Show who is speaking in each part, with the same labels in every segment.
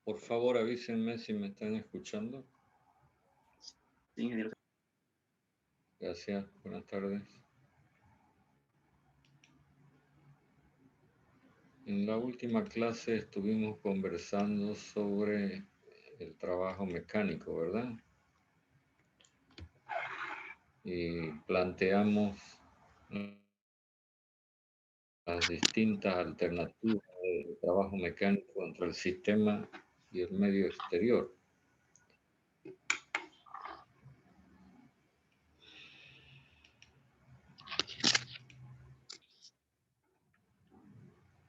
Speaker 1: Por favor, avísenme si me están escuchando.
Speaker 2: Sí, ingeniero.
Speaker 1: Gracias, buenas tardes. En la última clase estuvimos conversando sobre el trabajo mecánico, ¿verdad? Y planteamos las distintas alternativas de trabajo mecánico entre el sistema y el medio exterior.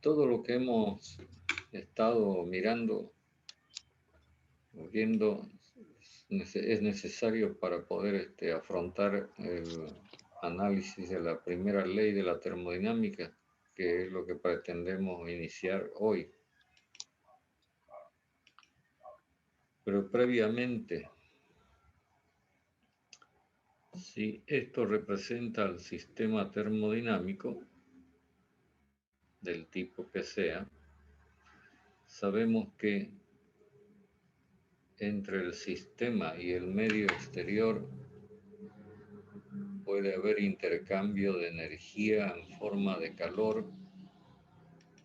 Speaker 1: Todo lo que hemos estado mirando, viendo, es necesario para poder afrontar el análisis de la primera ley de la termodinámica, que es lo que pretendemos iniciar hoy. Pero previamente, si esto representa el sistema termodinámico, del tipo que sea, sabemos que entre el sistema y el medio exterior puede haber intercambio de energía en forma de calor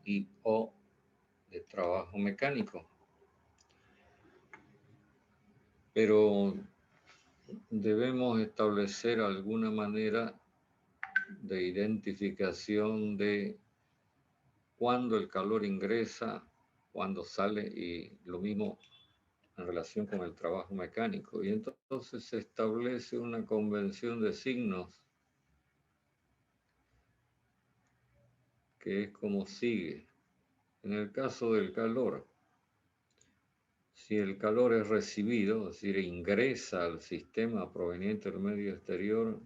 Speaker 1: y o de trabajo mecánico. Pero debemos establecer alguna manera de identificación de cuándo el calor ingresa, cuándo sale, y lo mismo en relación con el trabajo mecánico. Y entonces se establece una convención de signos que es como sigue. En el caso del calor, si el calor es recibido, es decir, ingresa al sistema proveniente del medio exterior,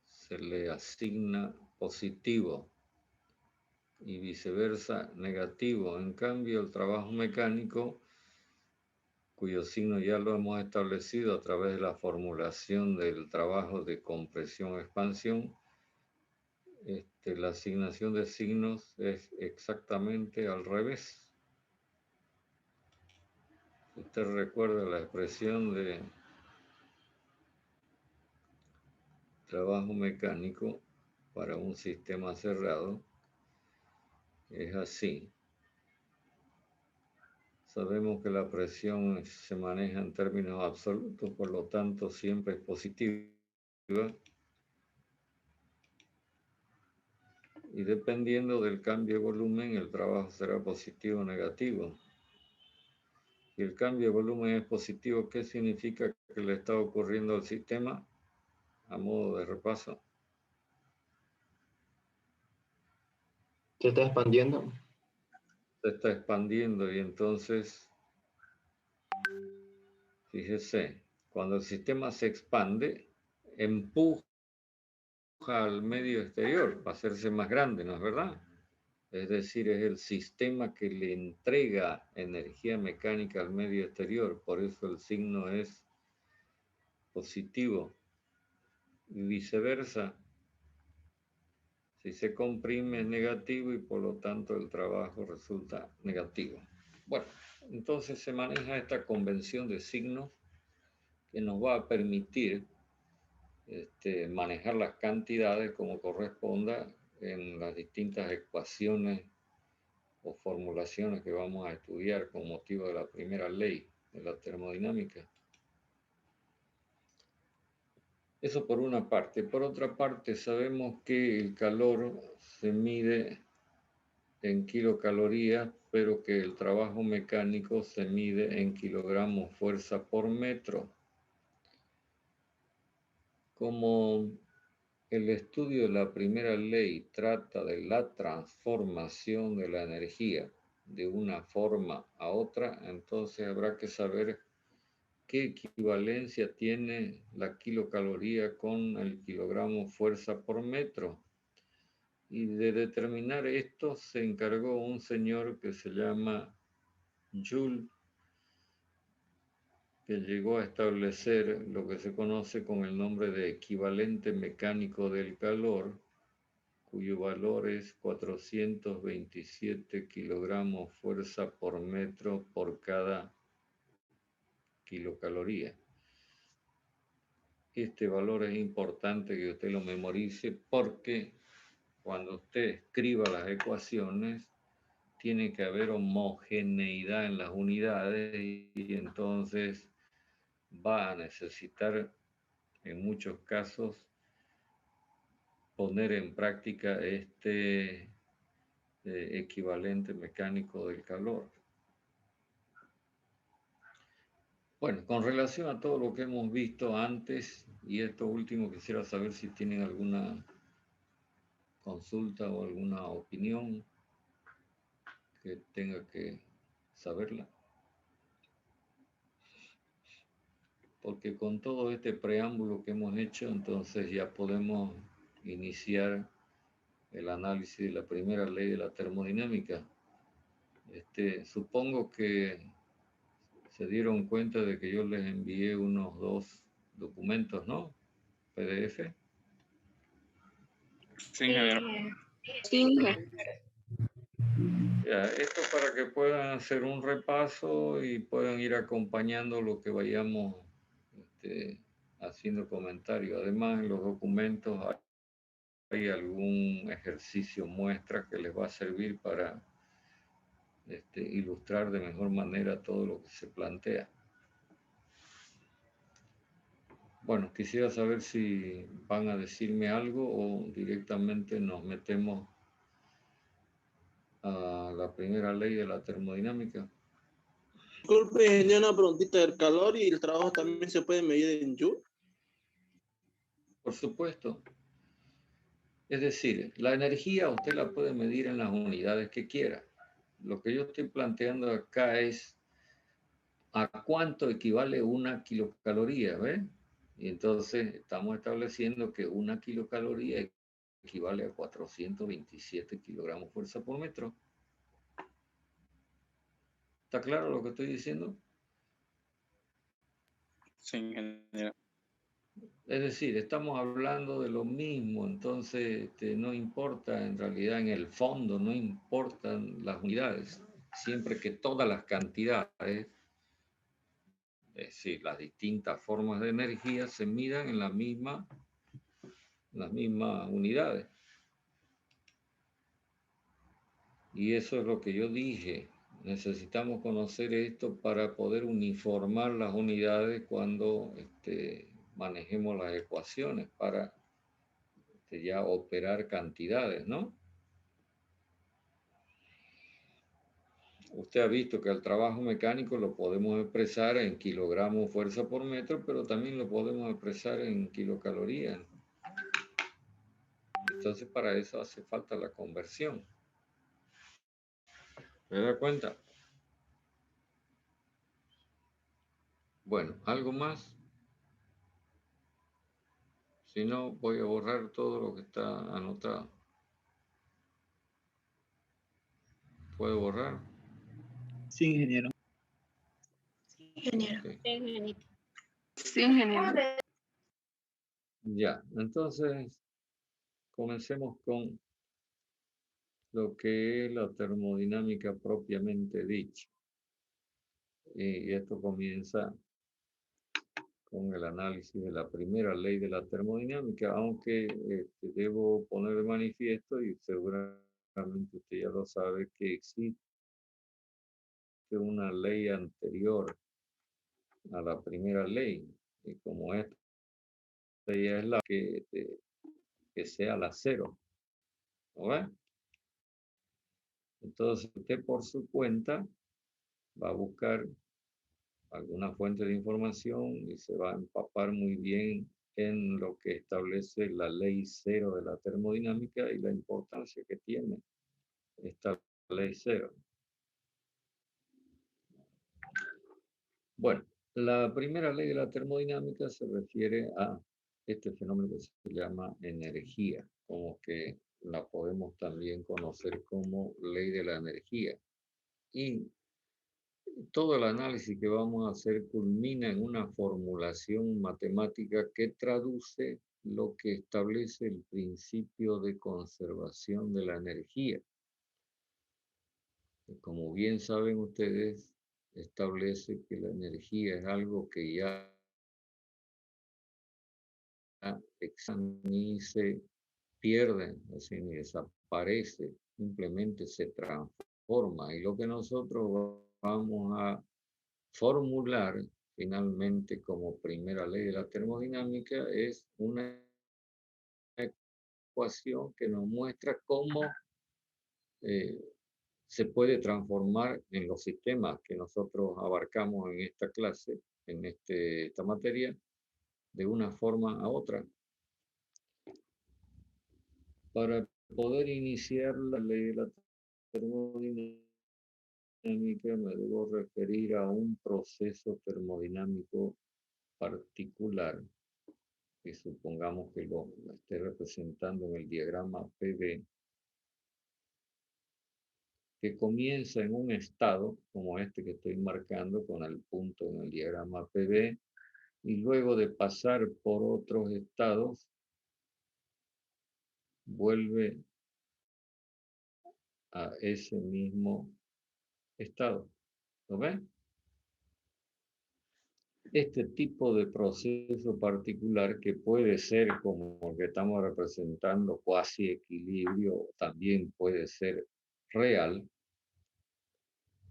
Speaker 1: se le asigna positivo y viceversa negativo. En cambio, el trabajo mecánico, cuyo signo ya lo hemos establecido a través de la formulación del trabajo de compresión-expansión, la asignación de signos es exactamente al revés. Usted recuerda la expresión de trabajo mecánico para un sistema cerrado, es así. Sabemos que la presión se maneja en términos absolutos, por lo tanto siempre es positiva. Y dependiendo del cambio de volumen, el trabajo será positivo o negativo. Si el cambio de volumen es positivo, ¿qué significa que le está ocurriendo al sistema? A modo de repaso.
Speaker 2: ¿Se está expandiendo?
Speaker 1: Se está expandiendo y entonces, fíjese, cuando el sistema se expande, empuja al medio exterior para hacerse más grande, ¿no es verdad? Es decir, es el sistema que le entrega energía mecánica al medio exterior, por eso el signo es positivo. Y viceversa, si se comprime es negativo y por lo tanto el trabajo resulta negativo. Bueno, entonces se maneja esta convención de signos que nos va a permitir manejar las cantidades como corresponda en las distintas ecuaciones o formulaciones que vamos a estudiar con motivo de la primera ley de la termodinámica. Eso por una parte. Por otra parte, sabemos que el calor se mide en kilocalorías, pero que el trabajo mecánico se mide en kilogramos fuerza por metro. Como el estudio de la primera ley trata de la transformación de la energía de una forma a otra, entonces habrá que saber qué equivalencia tiene la kilocaloría con el kilogramo fuerza por metro. Y de determinar esto se encargó un señor que se llama Joule, que llegó a establecer lo que se conoce con el nombre de equivalente mecánico del calor, cuyo valor es 427 kilogramos fuerza por metro por cada kilocaloría. Este valor es importante que usted lo memorice porque cuando usted escriba las ecuaciones tiene que haber homogeneidad en las unidades y entonces va a necesitar en muchos casos poner en práctica este equivalente mecánico del calor. Bueno, con relación a todo lo que hemos visto antes y esto último, quisiera saber si tienen alguna consulta o alguna opinión que tenga que saberla. Porque con todo este preámbulo que hemos hecho, entonces ya podemos iniciar el análisis de la primera ley de la termodinámica. Supongo que se dieron cuenta de que yo les envié unos 2 documentos, ¿no? PDF.
Speaker 3: Sí, ingeniero.
Speaker 4: Sí,
Speaker 1: Ya, esto para que puedan hacer un repaso y puedan ir acompañando lo que vayamos haciendo comentarios. Además, en los documentos hay algún ejercicio muestra que les va a servir para ilustrar de mejor manera todo lo que se plantea. Bueno, quisiera saber si van a decirme algo o directamente nos metemos a la primera ley de la termodinámica.
Speaker 5: Disculpe, ingeniero, una preguntita del calor y el trabajo también se puede medir en Joule.
Speaker 1: Por supuesto. Es decir, la energía usted la puede medir en las unidades que quiera. Lo que yo estoy planteando acá es a cuánto equivale una kilocaloría, ¿ves? Y entonces estamos estableciendo que una kilocaloría equivale a 427 kilogramos fuerza por metro. ¿Está claro lo que estoy diciendo?
Speaker 3: Sí, ingeniero.
Speaker 1: Es decir, estamos hablando de lo mismo, entonces no importa en realidad en el fondo, no importan las unidades, siempre que todas las cantidades, es decir, las distintas formas de energía se midan en las mismas unidades. Y eso es lo que yo dije. Necesitamos conocer esto para poder uniformar las unidades cuando manejemos las ecuaciones para ya operar cantidades, ¿no? Usted ha visto que el trabajo mecánico lo podemos expresar en kilogramos fuerza por metro, pero también lo podemos expresar en kilocalorías. Entonces, para eso hace falta la conversión. ¿Se da cuenta? Bueno, ¿algo más? Si no, voy a borrar todo lo que está anotado. ¿Puedo borrar?
Speaker 6: Sí, ingeniero.
Speaker 4: ingeniero.
Speaker 1: Okay.
Speaker 4: Sí, ingeniero.
Speaker 1: Ya, entonces comencemos con lo que es la termodinámica propiamente dicha. Y esto comienza con el análisis de la primera ley de la termodinámica, aunque debo poner de manifiesto, y seguramente usted ya lo sabe, que existe una ley anterior a la primera ley, y como esta ya es la que sea la cero, ¿no ve? Entonces usted por su cuenta va a buscar alguna fuente de información y se va a empapar muy bien en lo que establece la ley cero de la termodinámica y la importancia que tiene esta ley cero. Bueno, la primera ley de la termodinámica se refiere a este fenómeno que se llama energía, como que la podemos también conocer como ley de la energía. Y todo el análisis que vamos a hacer culmina en una formulación matemática que traduce lo que establece el principio de conservación de la energía. Como bien saben ustedes, establece que la energía es algo que ya ni se pierde, así ni desaparece, simplemente se transforma. Y lo que nosotros vamos a formular finalmente como primera ley de la termodinámica es una ecuación que nos muestra cómo se puede transformar en los sistemas que nosotros abarcamos en esta clase, en esta materia, de una forma a otra. Para poder iniciar la ley de la termodinámica, me debo referir a un proceso termodinámico particular, que supongamos que lo esté representando en el diagrama PV, que comienza en un estado, como este que estoy marcando con el punto en el diagrama PV, y luego de pasar por otros estados, vuelve a ese mismo estado. ¿Lo ven? Este tipo de proceso particular, que puede ser como el que estamos representando, cuasi equilibrio, también puede ser real.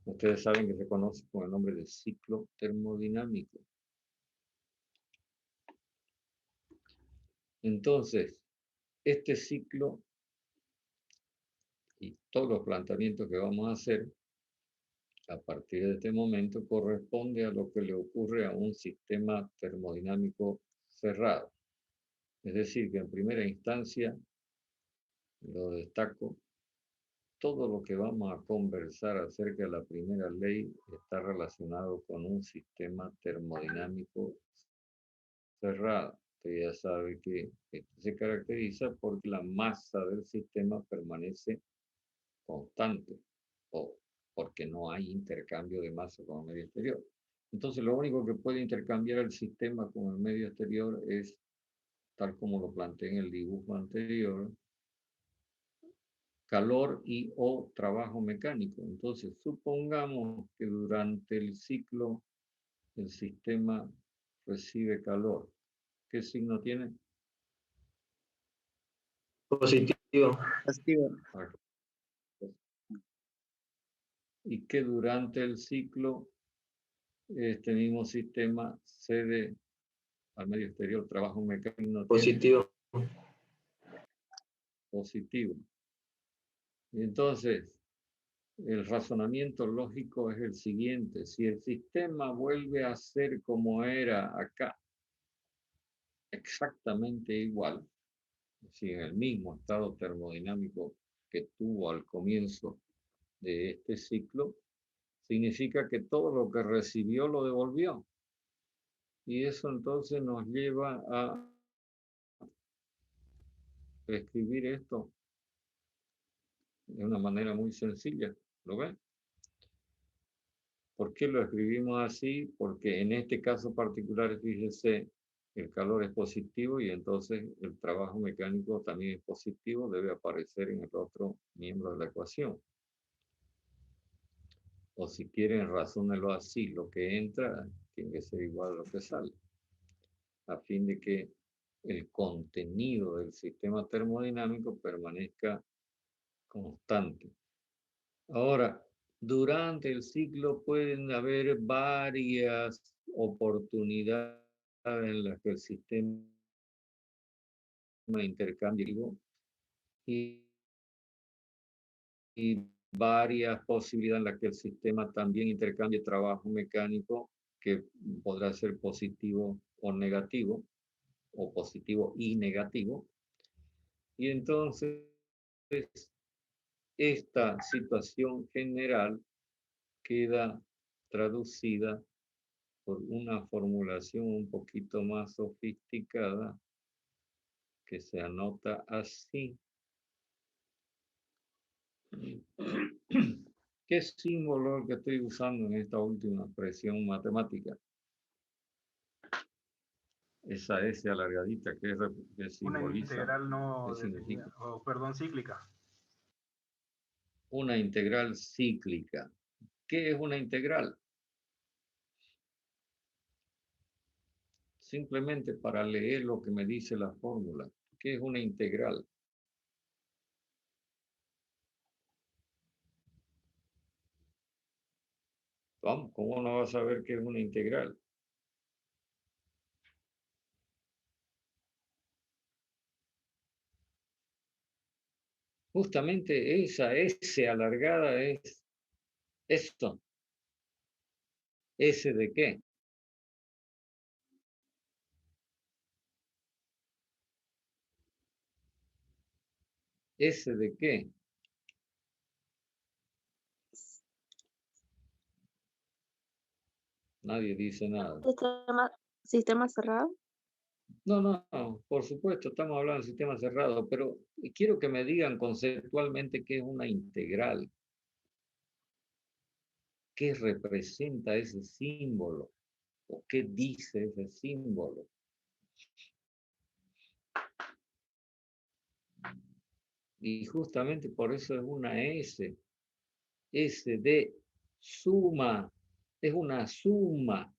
Speaker 1: Ustedes saben que se conoce con el nombre de ciclo termodinámico. Entonces, este ciclo y todos los planteamientos que vamos a hacer a partir de este momento corresponde a lo que le ocurre a un sistema termodinámico cerrado. Es decir, que en primera instancia, lo destaco, todo lo que vamos a conversar acerca de la primera ley está relacionado con un sistema termodinámico cerrado. Usted ya sabe que esto se caracteriza porque la masa del sistema permanece constante o porque no hay intercambio de masa con el medio exterior. Entonces, lo único que puede intercambiar el sistema con el medio exterior es, tal como lo planteé en el dibujo anterior, calor y o trabajo mecánico. Entonces, supongamos que durante el ciclo el sistema recibe calor. ¿Qué signo tiene?
Speaker 2: Positivo.
Speaker 6: Positivo.
Speaker 1: Y que durante el ciclo este mismo sistema cede al medio exterior trabajo mecánico.
Speaker 2: Positivo.
Speaker 1: Positivo. Y entonces, el razonamiento lógico es el siguiente: si el sistema vuelve a ser como era acá, exactamente igual, si en el mismo estado termodinámico que tuvo al comienzo de este ciclo, significa que todo lo que recibió lo devolvió. Y eso entonces nos lleva a escribir esto de una manera muy sencilla. ¿Lo ven? ¿Por qué lo escribimos así? Porque en este caso particular, fíjese, el calor es positivo y entonces el trabajo mecánico también es positivo, debe aparecer en el otro miembro de la ecuación. O si quieren, razónenlo así: lo que entra tiene que ser igual a lo que sale, a fin de que el contenido del sistema termodinámico permanezca constante. Ahora, durante el ciclo pueden haber varias oportunidades en las que el sistema intercambia y varias posibilidades en las que el sistema también intercambie trabajo mecánico, que podrá ser positivo o negativo, o positivo y negativo. Y entonces, esta situación general queda traducida por una formulación un poquito más sofisticada que se anota así. ¿Qué símbolo que estoy usando en esta última expresión matemática? esa S alargadita que
Speaker 3: Una
Speaker 1: simboliza,
Speaker 3: integral no
Speaker 1: ¿qué significa?
Speaker 3: perdón, cíclica.
Speaker 1: Una integral cíclica. ¿Qué es una integral? Simplemente para leer lo que me dice la fórmula. ¿Qué es una integral? Vamos, ¿cómo no vas a saber qué es una integral? Justamente esa S alargada es esto. ¿S de qué? ¿S de qué? Nadie dice nada.
Speaker 4: Sistema cerrado.
Speaker 1: No, por supuesto, estamos hablando de sistema cerrado, pero quiero que me digan conceptualmente qué es una integral. ¿Qué representa ese símbolo? ¿O qué dice ese símbolo? Y justamente por eso es una S. S de suma. Es una suma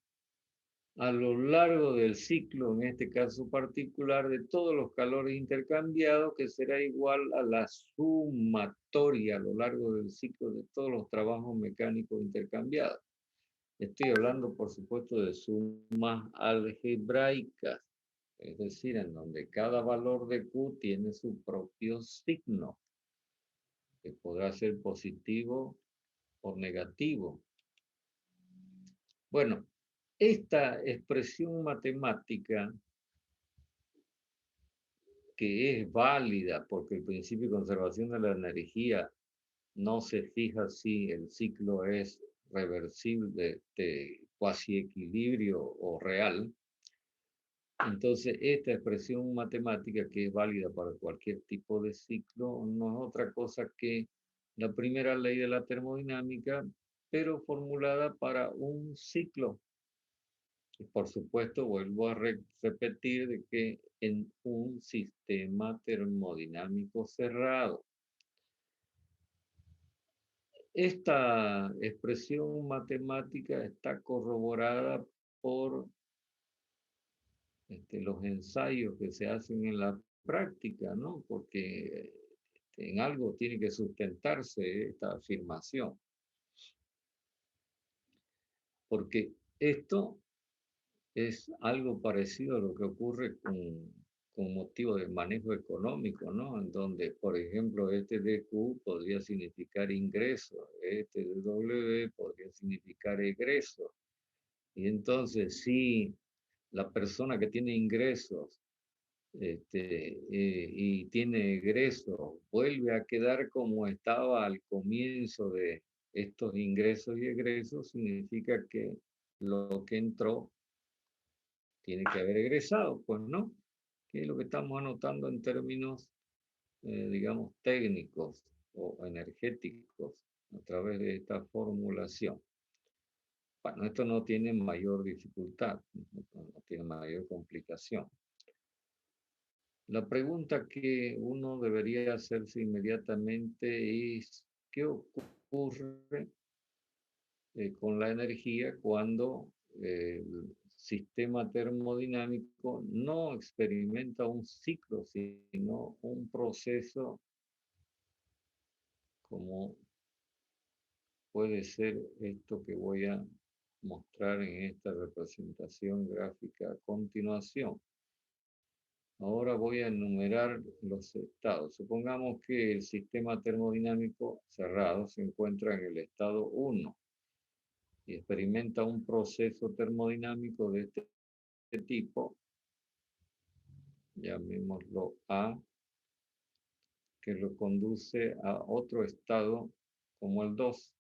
Speaker 1: a lo largo del ciclo, en este caso particular, de todos los calores intercambiados, que será igual a la sumatoria a lo largo del ciclo de todos los trabajos mecánicos intercambiados. Estoy hablando, por supuesto, de sumas algebraicas, es decir, en donde cada valor de Q tiene su propio signo, que podrá ser positivo o negativo. Bueno, esta expresión matemática, que es válida porque el principio de conservación de la energía no se fija si el ciclo es reversible, de cuasi equilibrio o real. Entonces, esta expresión matemática, que es válida para cualquier tipo de ciclo, no es otra cosa que la primera ley de la termodinámica, pero formulada para un ciclo. Y por supuesto, vuelvo a repetir de que en un sistema termodinámico cerrado. Esta expresión matemática está corroborada por los ensayos que se hacen en la práctica, ¿no? Porque en algo tiene que sustentarse esta afirmación. Porque esto es algo parecido a lo que ocurre con motivo del manejo económico, ¿no? En donde, por ejemplo, este DQ podría significar ingreso, este DW podría significar egreso. Y entonces, si la persona que tiene ingresos y tiene egresos vuelve a quedar como estaba al comienzo de estos ingresos y egresos, significa que lo que entró tiene que haber egresado, pues no, que es lo que estamos anotando en términos, digamos, técnicos o energéticos a través de esta formulación. Bueno, esto no tiene mayor dificultad, no tiene mayor complicación. La pregunta que uno debería hacerse inmediatamente es, ¿qué ocurre con la energía cuando el sistema termodinámico no experimenta un ciclo, sino un proceso como puede ser esto que voy a mostrar en esta representación gráfica a continuación? Ahora voy a enumerar los estados. Supongamos que el sistema termodinámico cerrado se encuentra en el estado 1 y experimenta un proceso termodinámico de este tipo, llamémoslo A, que lo conduce a otro estado como el 2,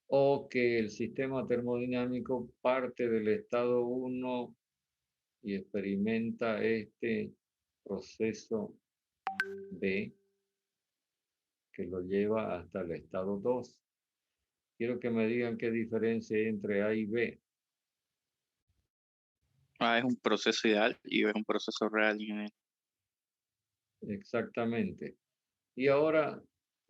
Speaker 1: o que el sistema termodinámico parte del estado 1 y experimenta este proceso B, que lo lleva hasta el estado 2. Quiero que me digan qué diferencia hay entre A y B.
Speaker 3: A es un proceso ideal y B es un proceso real, ingeniero.
Speaker 1: Exactamente. Y ahora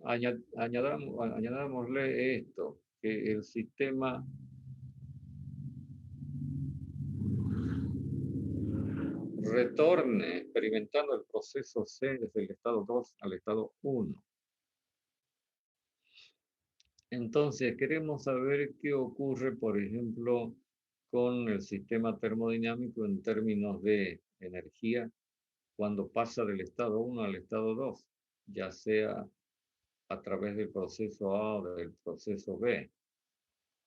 Speaker 1: añadámosle esto, que el sistema retorne experimentando el proceso C desde el estado 2 al estado 1. Entonces, queremos saber qué ocurre, por ejemplo, con el sistema termodinámico en términos de energía cuando pasa del estado 1 al estado 2, ya sea a través del proceso A o del proceso B,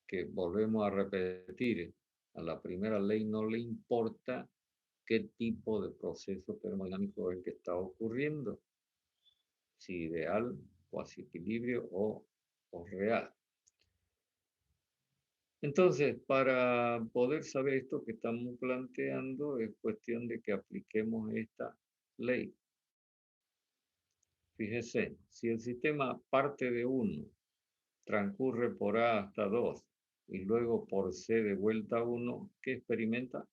Speaker 1: que volvemos a repetir, a la primera ley no le importa qué tipo de proceso termodinámico es el que está ocurriendo, si ideal, cuasi equilibrio o real. Entonces, para poder saber esto que estamos planteando, es cuestión de que apliquemos esta ley. Fíjese, si el sistema parte de 1, transcurre por A hasta 2 y luego por C de vuelta a 1, ¿qué experimenta?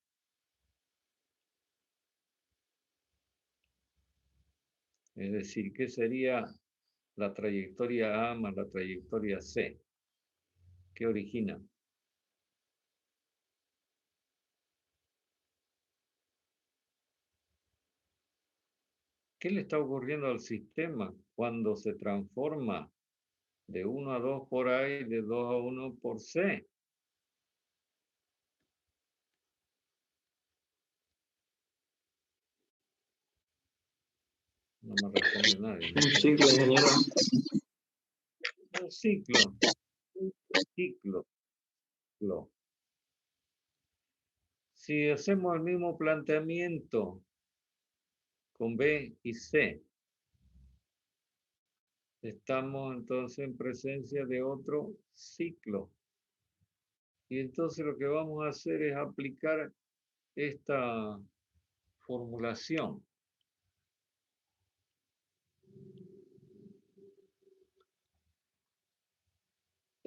Speaker 1: Es decir, ¿qué sería la trayectoria A más la trayectoria C? ¿Qué origina? ¿Qué le está ocurriendo al sistema cuando se transforma de 1 a 2 por A y de 2 a 1 por C? No me responde nadie.
Speaker 2: Un ciclo, ingeniero.
Speaker 1: Un ciclo. Un ciclo. Si hacemos el mismo planteamiento con B y C, estamos entonces en presencia de otro ciclo. Y entonces lo que vamos a hacer es aplicar esta formulación.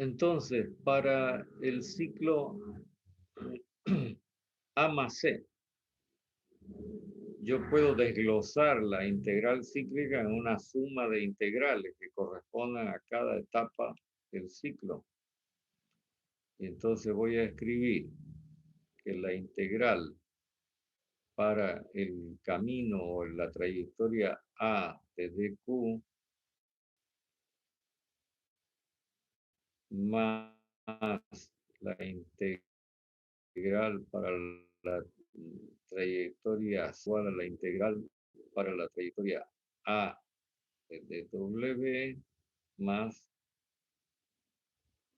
Speaker 1: Entonces, para el ciclo A más C, yo puedo desglosar la integral cíclica en una suma de integrales que correspondan a cada etapa del ciclo. Y entonces voy a escribir que la integral para el camino o la trayectoria A de dq más la integral para la trayectoria igual a la integral para la trayectoria A de W más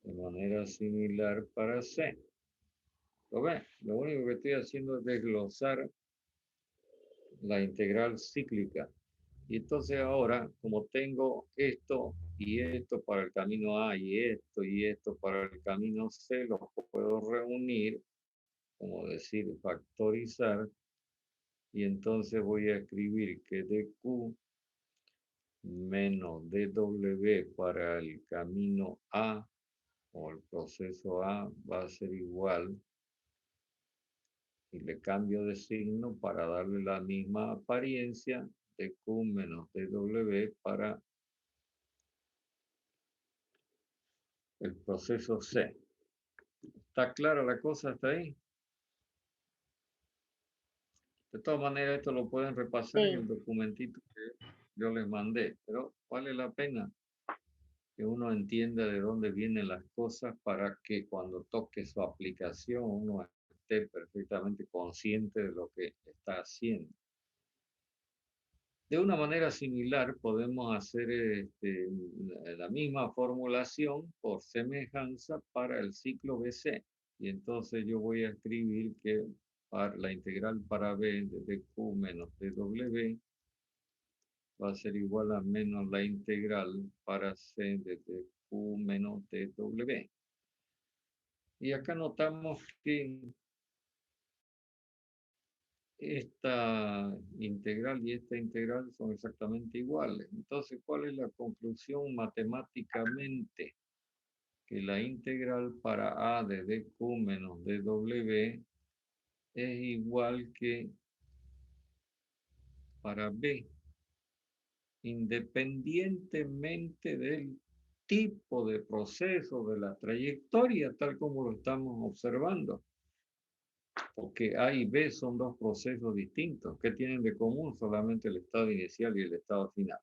Speaker 1: de manera similar para C. ¿Lo ven? Lo único que estoy haciendo es desglosar la integral cíclica. Y entonces ahora, como tengo esto y esto para el camino A y esto para el camino C, los puedo reunir, como decir, factorizar, y entonces voy a escribir que dq menos dw para el camino A o el proceso A va a ser igual, y le cambio de signo para darle la misma apariencia, dq menos dw para el proceso C. ¿Está clara la cosa hasta ahí? De todas maneras, esto lo pueden repasar en el documentito que yo les mandé, pero vale la pena que uno entienda de dónde vienen las cosas para que cuando toque su aplicación uno esté perfectamente consciente de lo que está haciendo. De una manera similar podemos hacer la misma formulación por semejanza para el ciclo BC. Y entonces yo voy a escribir que para la integral para B de dq menos dw va a ser igual a menos la integral para C de dq menos dw. Y acá notamos que esta integral y esta integral son exactamente iguales. Entonces, ¿cuál es la conclusión matemáticamente? Que la integral para A de dq menos dw es igual que para B, independientemente del tipo de proceso, de la trayectoria, tal como lo estamos observando. Porque A y B son dos procesos distintos. ¿Qué tienen de común? Solamente el estado inicial y el estado final.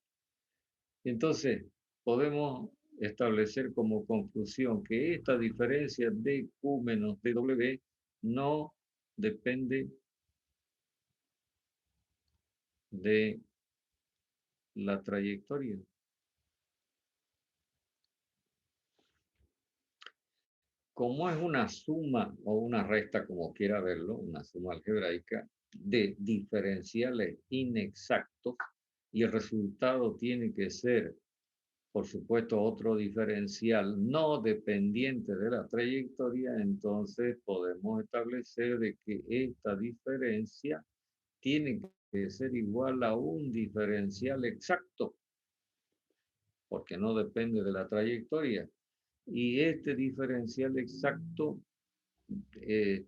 Speaker 1: Entonces, podemos establecer como conclusión que esta diferencia de Q menos dW no depende de la trayectoria. Como es una suma o una resta, como quiera verlo, una suma algebraica de diferenciales inexactos, y el resultado tiene que ser, por supuesto, otro diferencial no dependiente de la trayectoria, entonces podemos establecer de que esta diferencia tiene que ser igual a un diferencial exacto, porque no depende de la trayectoria. Y este diferencial exacto es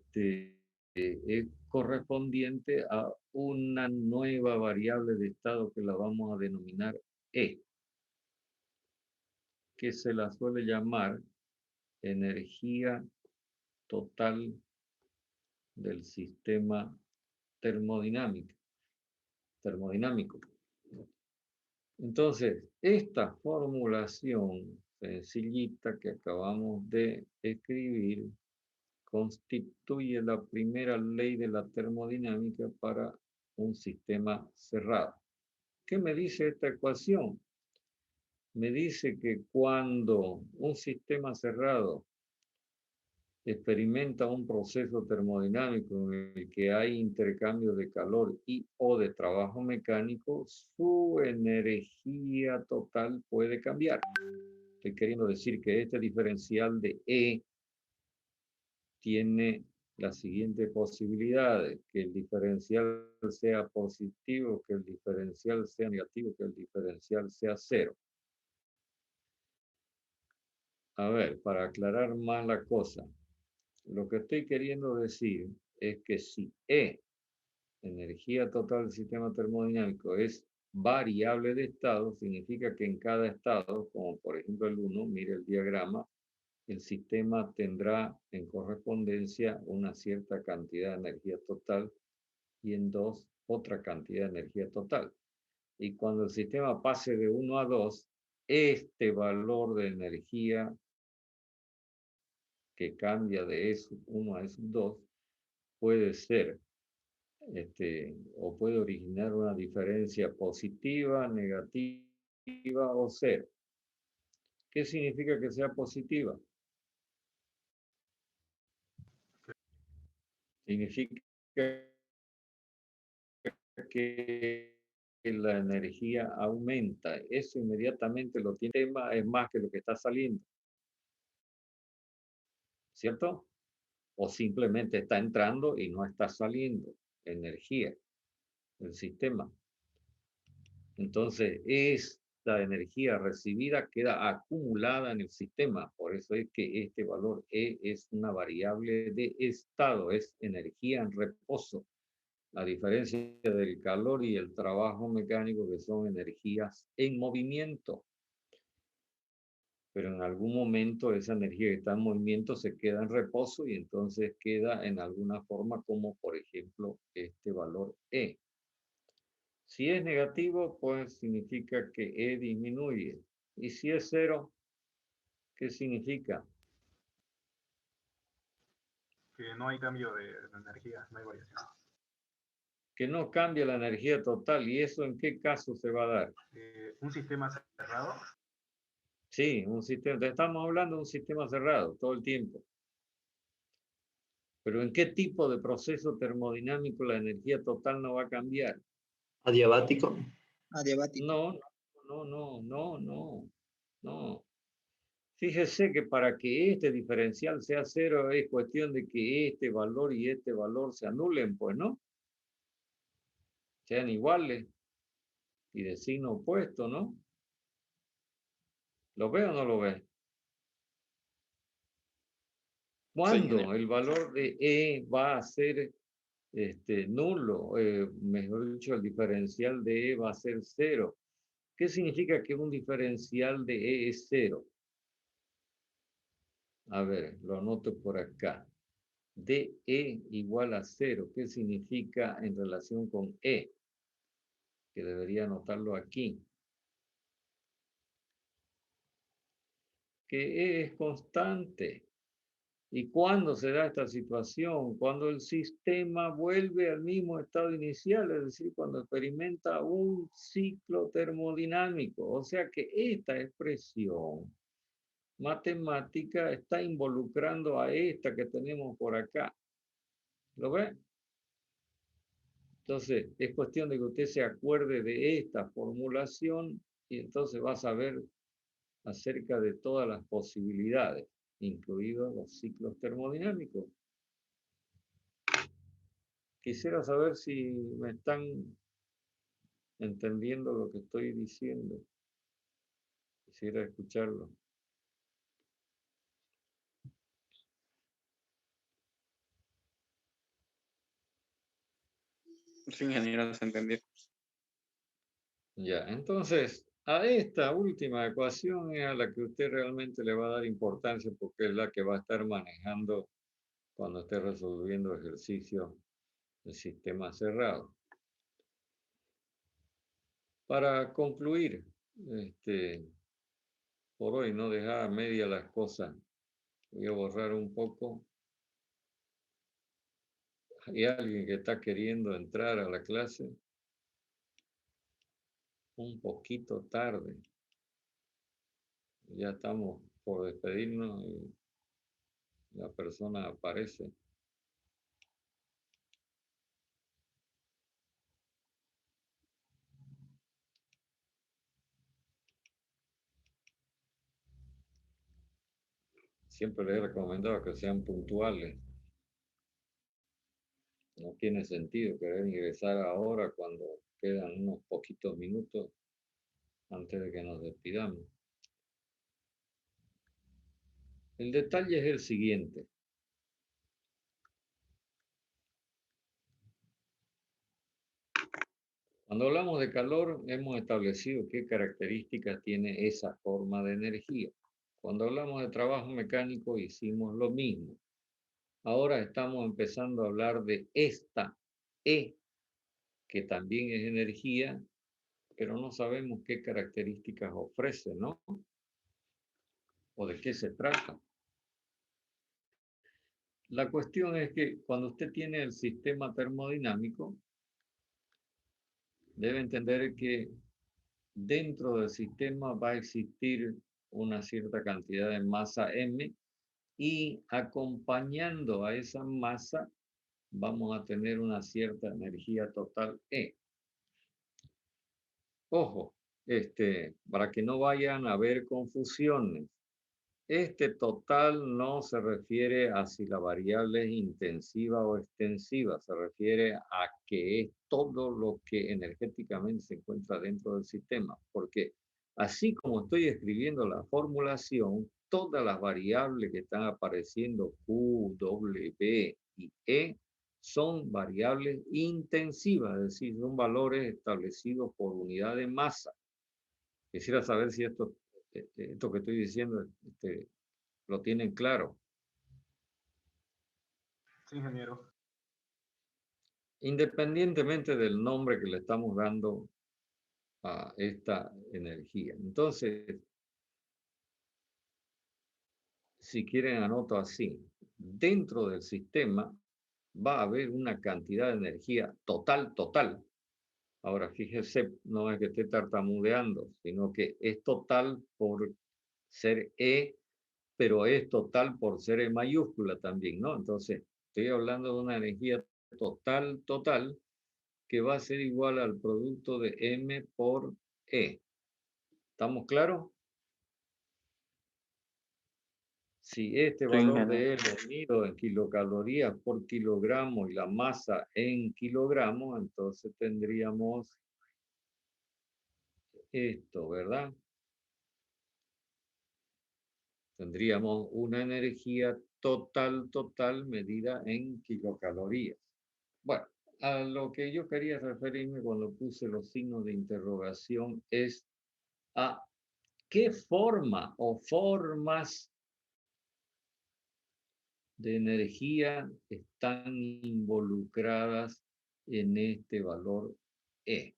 Speaker 1: correspondiente a una nueva variable de estado que la vamos a denominar E, que se la suele llamar energía total del sistema termodinámico. Entonces, esta formulación sencillita que acabamos de escribir constituye la primera ley de la termodinámica para un sistema cerrado. ¿Qué me dice esta ecuación? Me dice que cuando un sistema cerrado experimenta un proceso termodinámico en el que hay intercambio de calor y o de trabajo mecánico, su energía total puede cambiar. Estoy queriendo decir que este diferencial de E tiene las siguientes posibilidades: que el diferencial sea positivo, que el diferencial sea negativo, que el diferencial sea cero. A ver, para aclarar más la cosa, lo que estoy queriendo decir es que si E, energía total del sistema termodinámico, es variable de estado, significa que en cada estado, como por ejemplo el 1, mire el diagrama, el sistema tendrá en correspondencia una cierta cantidad de energía total y en 2 otra cantidad de energía total. Y cuando el sistema pase de 1 a 2, este valor de energía que cambia de S1 a S2 puede ser o puede originar una diferencia positiva, negativa o cero. ¿Qué significa que sea positiva? Significa que la energía aumenta. Eso inmediatamente lo tiene, el tema es más que lo que está saliendo, ¿cierto? O simplemente está entrando y no está saliendo energía del sistema. Entonces, esta energía recibida queda acumulada en el sistema. Por eso es que este valor E es una variable de estado, es energía en reposo. A diferencia del calor y el trabajo mecánico, que son energías en movimiento. Pero en algún momento esa energía que está en movimiento se queda en reposo y entonces queda en alguna forma como, por ejemplo, este valor E. Si es negativo, pues significa que E disminuye. Y si es cero, ¿qué significa?
Speaker 7: Que no hay cambio de energía, no hay variación.
Speaker 1: Que no cambia la energía total. ¿Y eso en qué caso se va a dar?
Speaker 7: Un sistema cerrado.
Speaker 1: Sí, un sistema. Estamos hablando de un sistema cerrado todo el tiempo. Pero ¿en qué tipo de proceso termodinámico la energía total no va a cambiar?
Speaker 2: Adiabático.
Speaker 1: No. Fíjese que para que este diferencial sea cero es cuestión de que este valor y este valor se anulen, pues, ¿no? Sean iguales y de signo opuesto, ¿no? ¿Lo ve o no lo ve? ¿Cuándo el valor de E va a ser nulo, mejor dicho, el diferencial de E va a ser 0. ¿Qué significa que un diferencial de E es 0? A ver, lo anoto por acá. DE igual a 0. ¿Qué significa en relación con E? Que debería anotarlo aquí. Que E es constante. ¿Y cuándo se da esta situación? Cuando el sistema vuelve al mismo estado inicial, es decir, cuando experimenta un ciclo termodinámico. O sea que esta expresión matemática está involucrando a esta que tenemos por acá. ¿Lo ve? Entonces, es cuestión de que usted se acuerde de esta formulación y entonces va a saber acerca de todas las posibilidades, incluidos los ciclos termodinámicos. Quisiera saber si me están entendiendo lo que estoy diciendo. Quisiera escucharlo.
Speaker 3: Sí, ingeniero, se entendió.
Speaker 1: Ya, entonces, a esta última ecuación es a la que usted realmente le va a dar importancia porque es la que va a estar manejando cuando esté resolviendo ejercicios del sistema cerrado. Para concluir, por hoy no dejar a media las cosas, voy a borrar un poco. ¿Hay alguien que está queriendo entrar a la clase? Un poquito tarde. Ya estamos por despedirnos y la persona aparece. Siempre les he recomendado que sean puntuales. No tiene sentido querer ingresar ahora cuando quedan unos poquitos minutos antes de que nos despidamos. El detalle es el siguiente. Cuando hablamos de calor, hemos establecido qué características tiene esa forma de energía. Cuando hablamos de trabajo mecánico, hicimos lo mismo. Ahora estamos empezando a hablar de esta E, que también es energía, pero no sabemos qué características ofrece, ¿no? O de qué se trata. La cuestión es que cuando usted tiene el sistema termodinámico, debe entender que dentro del sistema va a existir una cierta cantidad de masa M y acompañando a esa masa vamos a tener una cierta energía total E. Ojo, para que no vayan a haber confusiones. Este total no se refiere a si la variable es intensiva o extensiva, se refiere a que es todo lo que energéticamente se encuentra dentro del sistema, porque así como estoy escribiendo la formulación, todas las variables que están apareciendo Q, W y E son variables intensivas, es decir, son valores establecidos por unidad de masa. Quisiera saber si esto que estoy diciendo lo tienen claro.
Speaker 7: Sí, ingeniero.
Speaker 1: Independientemente del nombre que le estamos dando a esta energía. Entonces, si quieren anoto así, dentro del sistema va a haber una cantidad de energía total. Ahora, fíjese, no es que esté tartamudeando, sino que es total por ser E, pero es total por ser E mayúscula también, ¿no? Entonces, estoy hablando de una energía total, que va a ser igual al producto de M por E. ¿Estamos claros? Si este
Speaker 3: Sí,
Speaker 1: valor
Speaker 3: ingeniero.
Speaker 1: de E lo mido en kilocalorías por kilogramo y la masa en kilogramos, entonces tendríamos esto, ¿verdad? Tendríamos una energía total medida en kilocalorías. Bueno, a lo que yo quería referirme cuando puse los signos de interrogación es a qué forma o formas de energía están involucradas en este valor E.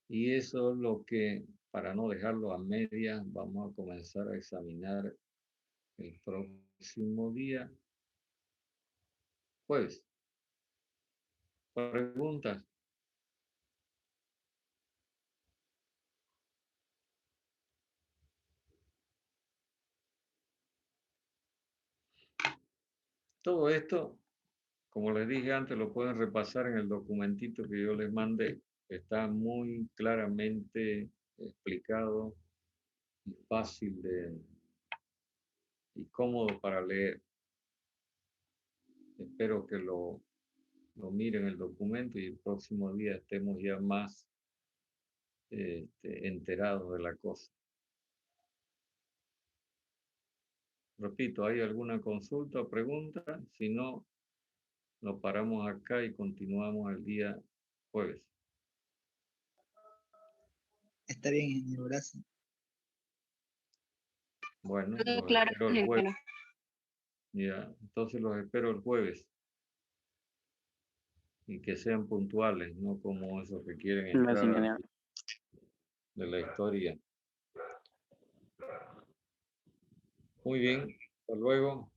Speaker 1: Y eso es lo que, para no dejarlo a medias, vamos a comenzar a examinar el próximo día, jueves. ¿Preguntas? Todo esto, como les dije antes, lo pueden repasar en el documentito que yo les mandé. Está muy claramente explicado y fácil y cómodo para leer. Espero que lo miren el documento y el próximo día estemos ya más enterados de la cosa. Repito, ¿hay alguna consulta o pregunta? Si no, lo paramos acá y continuamos el día jueves.
Speaker 6: Está bien, ingeniero, gracias.
Speaker 1: Bueno, los
Speaker 4: Claro,
Speaker 1: espero el
Speaker 4: ingeniero.
Speaker 1: jueves. Ya, entonces los espero el jueves. Y que sean puntuales, no como esos que quieren
Speaker 3: Gracias,
Speaker 1: entrar
Speaker 3: ingeniero.
Speaker 1: de la historia. Muy bien, hasta luego.